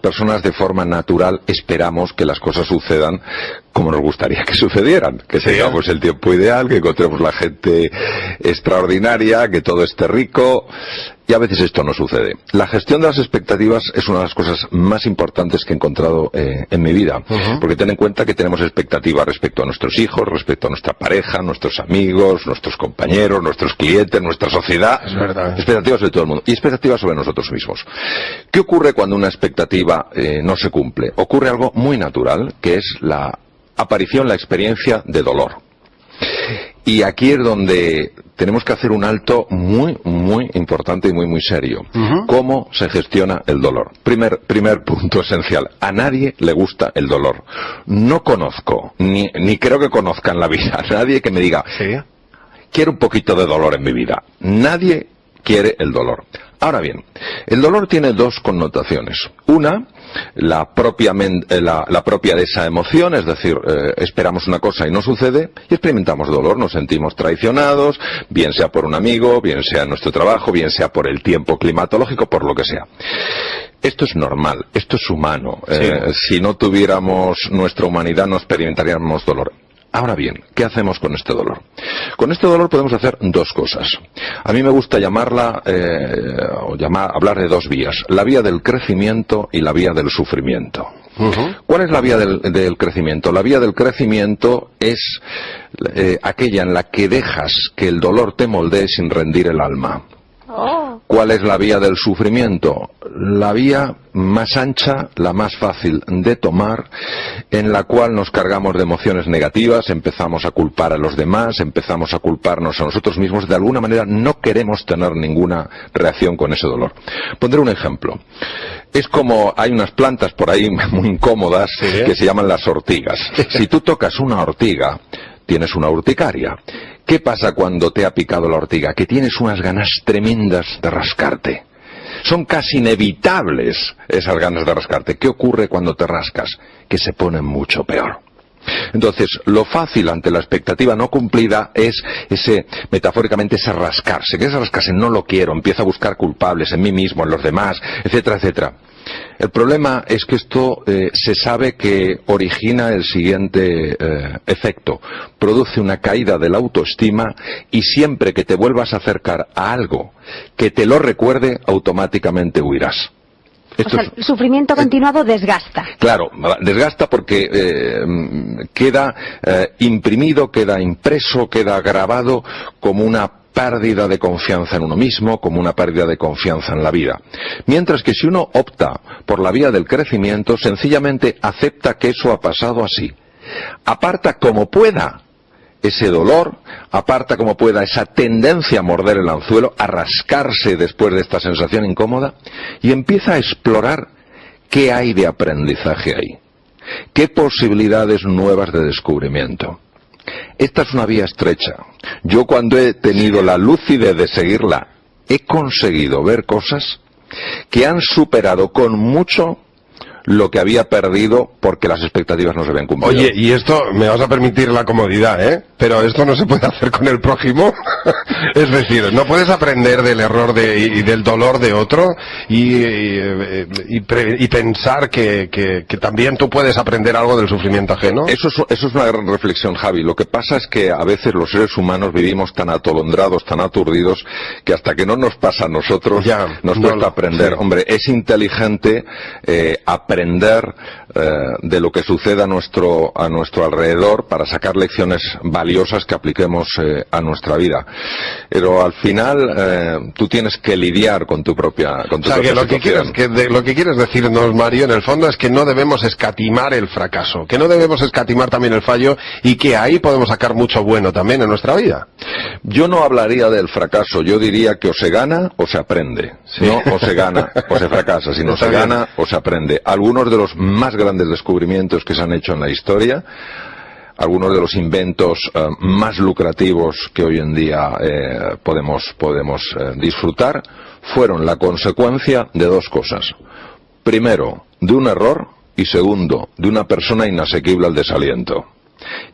personas de forma natural esperamos que las cosas sucedan como nos gustaría que sucedieran, que tengamos el tiempo ideal, que encontremos la gente extraordinaria, que todo esté rico, y a veces esto no sucede. La gestión de las expectativas es una de las cosas más importantes que he encontrado en mi vida, porque ten en cuenta que tenemos expectativas respecto a nuestros hijos, respecto a nuestra pareja, nuestros amigos, nuestros compañeros, nuestros clientes, nuestra sociedad, expectativas de todo el mundo, y expectativas sobre nosotros mismos. ¿Qué ocurre cuando una expectativa no se cumple? Ocurre algo muy natural, que es la aparición, la experiencia de dolor. Y aquí es donde tenemos que hacer un alto muy, muy importante y muy, muy serio. ¿Cómo se gestiona el dolor? Primer punto esencial. A nadie le gusta el dolor. No conozco, ni creo que conozca en la vida, a nadie que me diga, quiero un poquito de dolor en mi vida. Nadie quiere el dolor. Ahora bien, el dolor tiene dos connotaciones. Una, la propia de esa emoción, es decir, esperamos una cosa y no sucede, y experimentamos dolor, nos sentimos traicionados, bien sea por un amigo, bien sea en nuestro trabajo, bien sea por el tiempo climatológico, por lo que sea. Esto es normal, esto es humano. Si no tuviéramos nuestra humanidad, no experimentaríamos dolor. Ahora bien, ¿qué hacemos con este dolor? Con este dolor podemos hacer dos cosas. A mí me gusta hablar de dos vías, la vía del crecimiento y la vía del sufrimiento. ¿Cuál es la vía del crecimiento? La vía del crecimiento es aquella en la que dejas que el dolor te moldee sin rendir el alma. ¿Cuál es la vía del sufrimiento? La vía más ancha, la más fácil de tomar, en la cual nos cargamos de emociones negativas, empezamos a culpar a los demás, empezamos a culparnos a nosotros mismos, de alguna manera no queremos tener ninguna reacción con ese dolor. Pondré un ejemplo. Es como hay unas plantas por ahí muy incómodas que se llaman las ortigas. Si tú tocas una ortiga, tienes una urticaria. ¿Qué pasa cuando te ha picado la ortiga? Que tienes unas ganas tremendas de rascarte. Son casi inevitables esas ganas de rascarte. ¿Qué ocurre cuando te rascas? Que se pone mucho peor. Entonces, lo fácil ante la expectativa no cumplida es metafóricamente ese rascarse. Que ese rascarse no lo quiero, empiezo a buscar culpables en mí mismo, en los demás, etcétera, etcétera. El problema es que esto se sabe que origina el siguiente efecto. Produce una caída de la autoestima y siempre que te vuelvas a acercar a algo que te lo recuerde, automáticamente huirás. El sufrimiento continuado desgasta. Claro, desgasta porque queda imprimido, queda impreso, queda grabado como una pérdida de confianza en uno mismo, como una pérdida de confianza en la vida. Mientras que si uno opta por la vía del crecimiento, sencillamente acepta que eso ha pasado así. Aparta como pueda ese dolor, aparta como pueda esa tendencia a morder el anzuelo, a rascarse después de esta sensación incómoda, y empieza a explorar qué hay de aprendizaje ahí, qué posibilidades nuevas de descubrimiento. Esta es una vía estrecha. Yo cuando he tenido la lucidez de seguirla, he conseguido ver cosas que han superado con mucho lo que había perdido porque las expectativas no se habían cumplido. Oye, y esto, me vas a permitir la comodidad, pero esto no se puede hacer con el prójimo. Es decir, no puedes aprender del error y del dolor de otro y pensar que también tú puedes aprender algo del sufrimiento ajeno. Eso es una gran reflexión, Javi. Lo que pasa es que a veces los seres humanos vivimos tan atolondrados, tan aturdidos, que hasta que no nos pasa a nosotros nos cuesta aprender. Sí. Hombre, es inteligente aprender de lo que sucede a nuestro alrededor para sacar lecciones valiosas que apliquemos a nuestra vida. Pero al final tú tienes que lidiar con tu propia situación. Lo que quieres decirnos, Mario, en el fondo es que no debemos escatimar el fracaso, que no debemos escatimar también el fallo y que ahí podemos sacar mucho bueno también en nuestra vida. Yo no hablaría del fracaso, yo diría que o se gana o se aprende. No o se gana o se fracasa, sino se gana o se aprende. Algunos de los más grandes descubrimientos que se han hecho en la historia, algunos de los inventos más lucrativos que hoy en día podemos disfrutar, fueron la consecuencia de dos cosas. Primero, de un error, y segundo, de una persona inasequible al desaliento.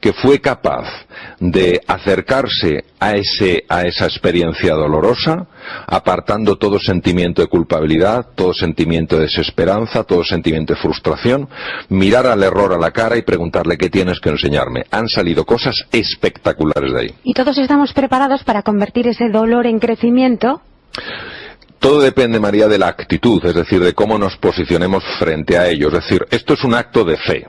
que fue capaz de acercarse a esa experiencia dolorosa, apartando todo sentimiento de culpabilidad, todo sentimiento de desesperanza, todo sentimiento de frustración, mirar al error a la cara y preguntarle qué tienes que enseñarme. Han salido cosas espectaculares de ahí. ¿Y todos estamos preparados para convertir ese dolor en crecimiento? Todo depende, María, de la actitud, es decir, de cómo nos posicionemos frente a ello. Es decir, esto es un acto de fe.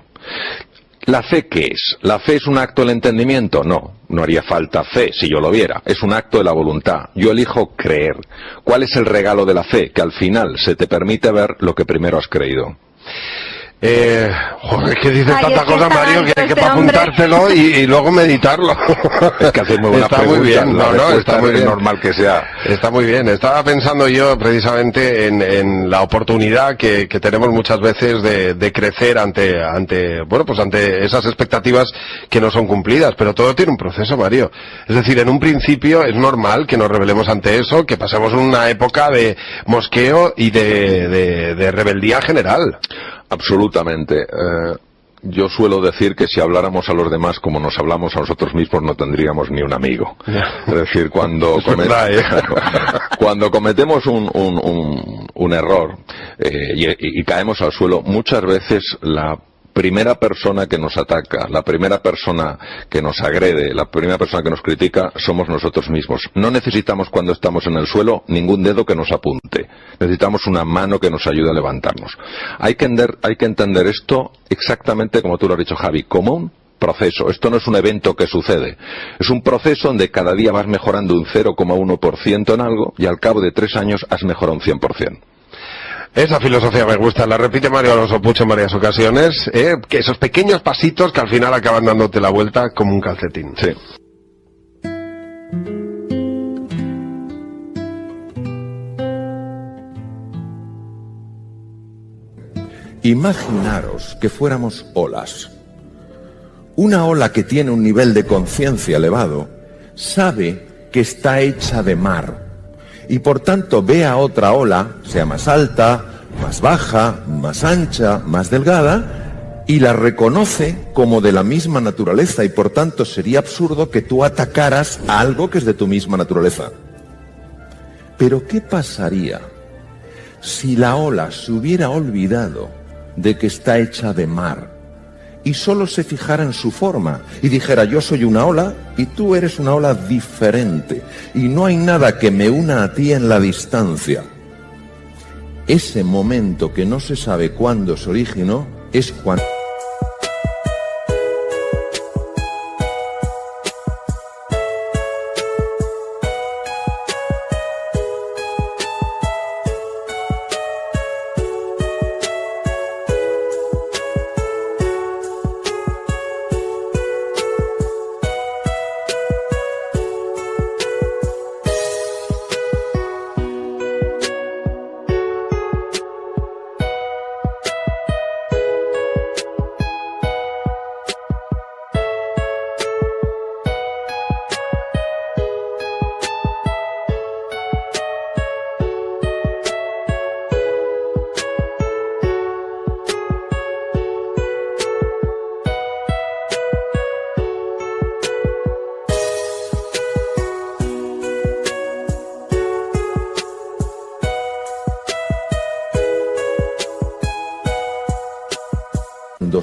¿La fe qué es? ¿La fe es un acto del entendimiento? No, no haría falta fe si yo lo viera. Es un acto de la voluntad. Yo elijo creer. ¿Cuál es el regalo de la fe? Que al final se te permite ver lo que primero has creído. Joder, es que dices tanta cosa, Mario, que hay que apuntártelo y luego meditarlo. Es que haces muy buena está pregunta, muy bien, está muy bien. Normal que sea. Está muy bien. Estaba pensando yo precisamente en la oportunidad que tenemos muchas veces de crecer ante esas expectativas que no son cumplidas, pero todo tiene un proceso, Mario. Es decir, en un principio es normal que nos rebelemos ante eso, que pasemos una época de mosqueo y de rebeldía general. Absolutamente. Yo suelo decir que si habláramos a los demás como nos hablamos a nosotros mismos no tendríamos ni un amigo. Es decir, cuando cometemos un error y caemos al suelo, muchas veces la primera persona que nos ataca, la primera persona que nos agrede, la primera persona que nos critica, somos nosotros mismos. No necesitamos, cuando estamos en el suelo, ningún dedo que nos apunte. Necesitamos una mano que nos ayude a levantarnos. Hay que entender esto exactamente como tú lo has dicho, Javi, como un proceso. Esto no es un evento que sucede. Es un proceso donde cada día vas mejorando un 0,1% en algo y al cabo de 3 años has mejorado un 100%. Esa filosofía me gusta, la repite Mario Alonso Puch en varias ocasiones, que esos pequeños pasitos que al final acaban dándote la vuelta como un calcetín. Sí. Imaginaros que fuéramos olas. Una ola que tiene un nivel de conciencia elevado sabe que está hecha de mar. Y por tanto ve a otra ola, sea más alta, más baja, más ancha, más delgada, y la reconoce como de la misma naturaleza, y por tanto sería absurdo que tú atacaras a algo que es de tu misma naturaleza. Pero ¿qué pasaría si la ola se hubiera olvidado de que está hecha de mar y solo se fijara en su forma y dijera: yo soy una ola y tú eres una ola diferente y no hay nada que me una a ti en la distancia? Ese momento que no se sabe cuándo se originó es cuando...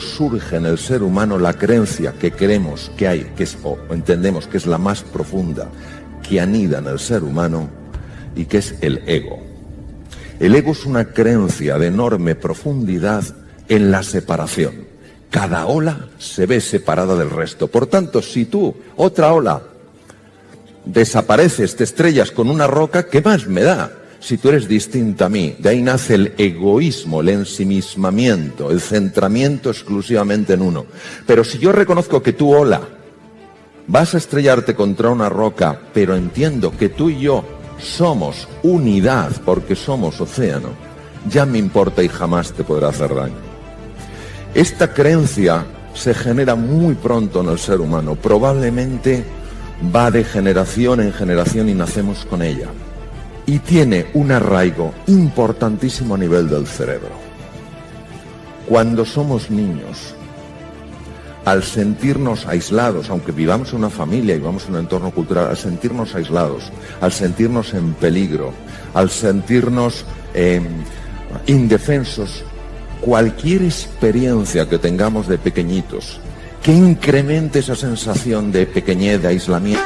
surge en el ser humano la creencia que creemos que hay, que es, o entendemos que es la más profunda, que anida en el ser humano, y que es el ego. El ego es una creencia de enorme profundidad en la separación. Cada ola se ve separada del resto. Por tanto, si tú, otra ola, desapareces, te estrellas con una roca, ¿qué más me da? Si tú eres distinta a mí. De ahí nace el egoísmo, el ensimismamiento, el centramiento exclusivamente en uno. Pero si yo reconozco que tú, ola, vas a estrellarte contra una roca, pero entiendo que tú y yo somos unidad porque somos océano, ya me importa y jamás te podrá hacer daño. Esta creencia se genera muy pronto en el ser humano, probablemente va de generación en generación y nacemos con ella. Y tiene un arraigo importantísimo a nivel del cerebro. Cuando somos niños, al sentirnos aislados, aunque vivamos en una familia y vivamos en un entorno cultural, al sentirnos aislados, al sentirnos en peligro, al sentirnos indefensos, cualquier experiencia que tengamos de pequeñitos, que incremente esa sensación de pequeñez, de aislamiento.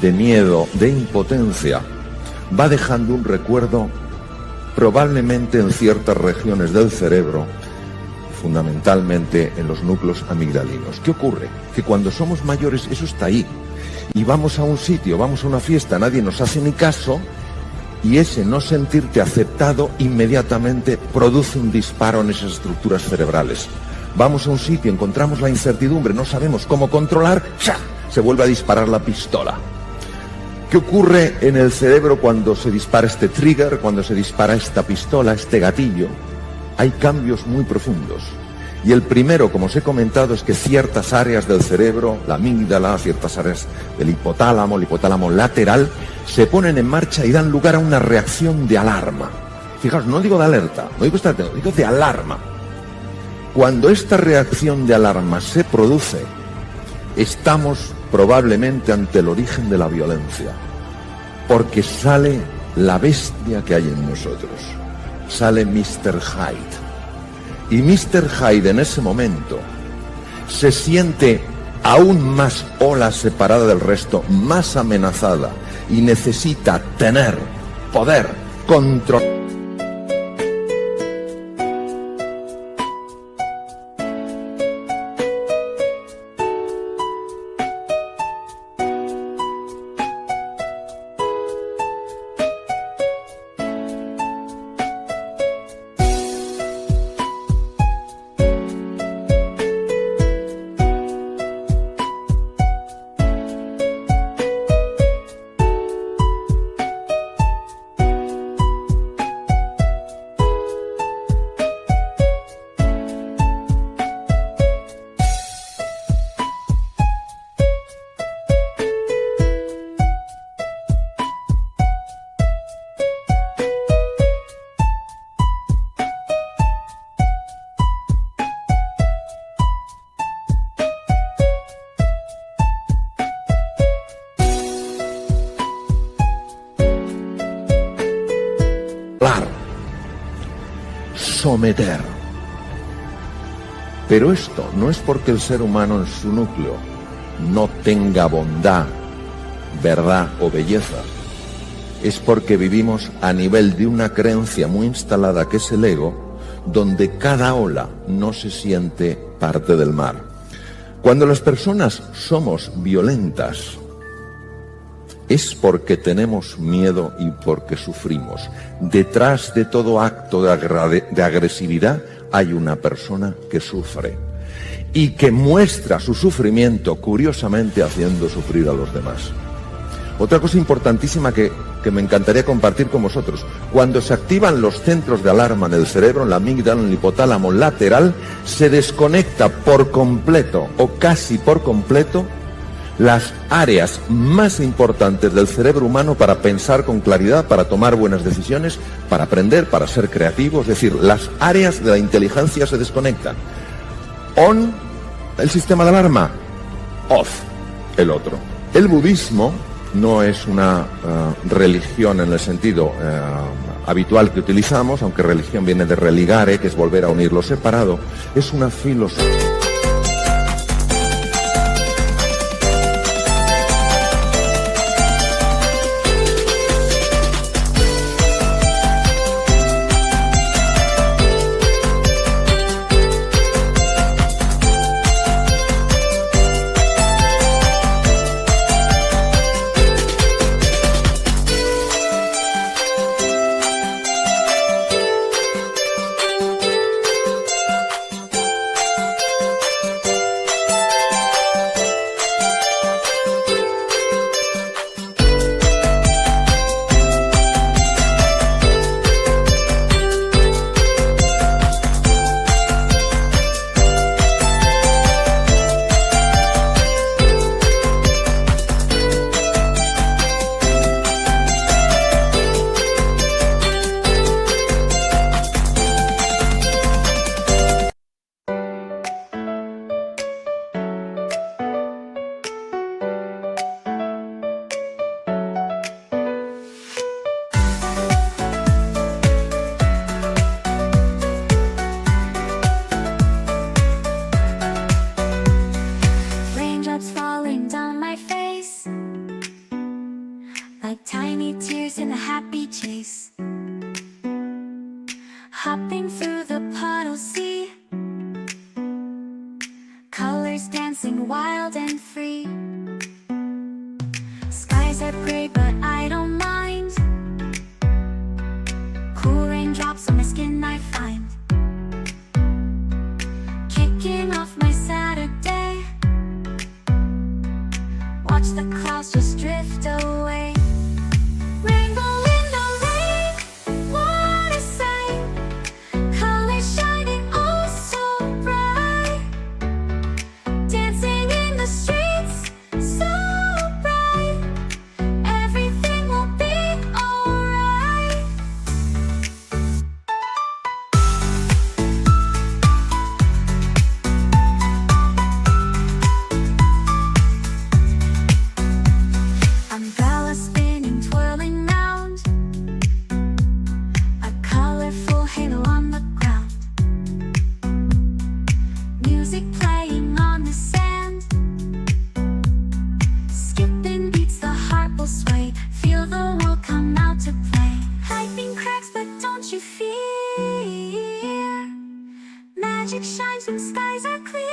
De miedo, de impotencia, va dejando un recuerdo probablemente en ciertas regiones del cerebro, fundamentalmente en los núcleos amigdalinos. ¿Qué ocurre? Que cuando somos mayores eso está ahí, y vamos a un sitio, vamos a una fiesta, nadie nos hace ni caso, y ese no sentirte aceptado inmediatamente produce un disparo en esas estructuras cerebrales. Vamos a un sitio, encontramos la incertidumbre, no sabemos cómo controlar, ¡cha!, se vuelve a disparar la pistola. ¿Qué ocurre en el cerebro cuando se dispara este trigger, cuando se dispara esta pistola, este gatillo? Hay cambios muy profundos. Y el primero, como os he comentado, es que ciertas áreas del cerebro, la amígdala, ciertas áreas del hipotálamo, el hipotálamo lateral, se ponen en marcha y dan lugar a una reacción de alarma. Fijaos, no digo de alerta, no digo de alarma. Cuando esta reacción de alarma se produce, estamos probablemente ante el origen de la violencia, porque sale la bestia que hay en nosotros, sale Mr. Hyde. Y Mr. Hyde en ese momento se siente aún más ola separada del resto, más amenazada, y necesita tener, poder, control. Someter. Pero esto no es porque el ser humano en su núcleo no tenga bondad, verdad o belleza. Es porque vivimos a nivel de una creencia muy instalada que es el ego, donde cada ola no se siente parte del mar. Cuando las personas somos violentas, es porque tenemos miedo y porque sufrimos. Detrás de todo acto de agresividad hay una persona que sufre y que muestra su sufrimiento, curiosamente, haciendo sufrir a los demás. Otra cosa importantísima que me encantaría compartir con vosotros: cuando se activan los centros de alarma en el cerebro, en la amígdala, en el hipotálamo lateral, se desconecta por completo o casi por completo las áreas más importantes del cerebro humano para pensar con claridad, para tomar buenas decisiones, para aprender, para ser creativo. Es decir, las áreas de la inteligencia se desconectan. On, el sistema de alarma; off, el otro. El budismo no es una religión en el sentido habitual que utilizamos, aunque religión viene de religare, que es volver a unir lo separado. Es una filosofía. wild and free. Skies are gray, but I don't mind. Cool raindrops on my skin I find. Kicking off my Saturday. Watch the clouds just drift away. Rainbow in the rain, what a sight. Colors shining oh so bright. Dancing in the streets, so bright. Everything will be alright. Umbrella spinning, twirling round. A colorful halo on the ground. Music playing on the sand. Skipping beats, the heart will sway. Feel the world come out to play. Lightning cracks, but don't you fear. Magic shines when skies are clear.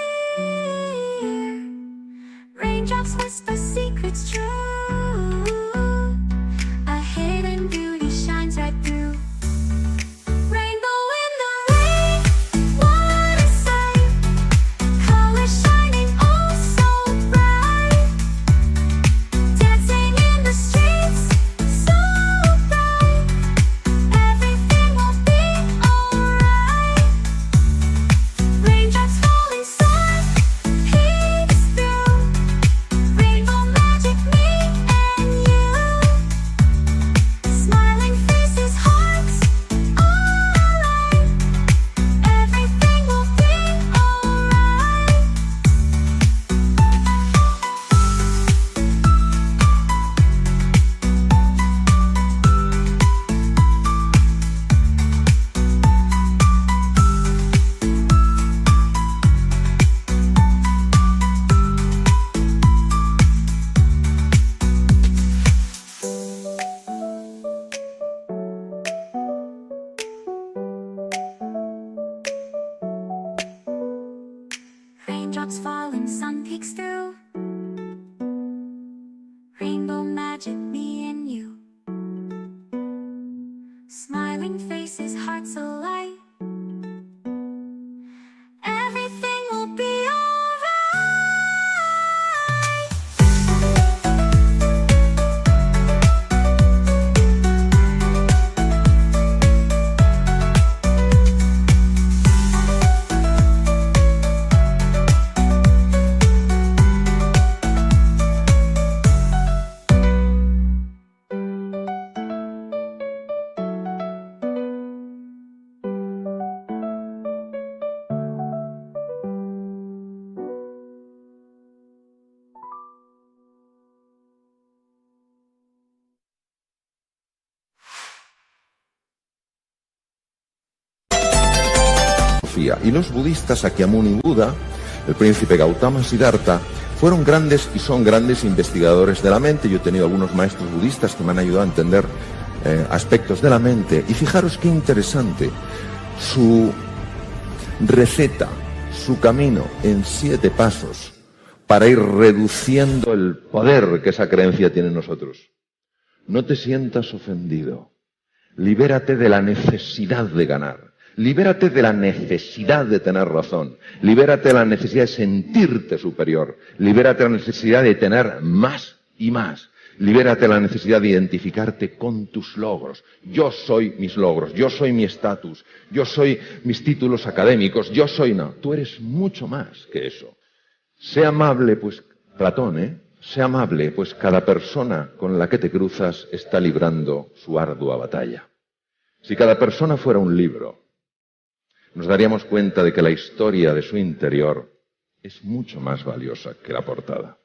Raindrops whisper secrets true. A hidden beauty shines right through. Rainbow in the rain, what a sight. Colors shining oh so bright. Dancing in the streets, so bright. Everything will be alright. Raindrops falling soft, peeks through. Rainbow magic, me and you. Smiling faces, hearts, alright. Everything will be alright. Raindrops falling, sun peeks through. Rainbow magic, me and you. Smiling faces, hearts alight. Everything will be alright. Y los budistas Sakyamuni Buda, el príncipe Gautama Siddhartha, fueron grandes y son grandes investigadores de la mente. Yo he tenido algunos maestros budistas que me han ayudado a entender aspectos de la mente. Y fijaros qué interesante, su receta, su camino en 7 pasos para ir reduciendo el poder que esa creencia tiene en nosotros. No te sientas ofendido. Libérate de la necesidad de ganar. Libérate de la necesidad de tener razón. Libérate de la necesidad de sentirte superior. Libérate de la necesidad de tener más y más. Libérate de la necesidad de identificarte con tus logros. Yo soy mis logros, yo soy mi estatus, yo soy mis títulos académicos, yo soy... No, tú eres mucho más que eso. Sé amable, pues, Platón, sé amable, pues cada persona con la que te cruzas está librando su ardua batalla. Si cada persona fuera un libro, nos daríamos cuenta de que la historia de su interior es mucho más valiosa que la portada.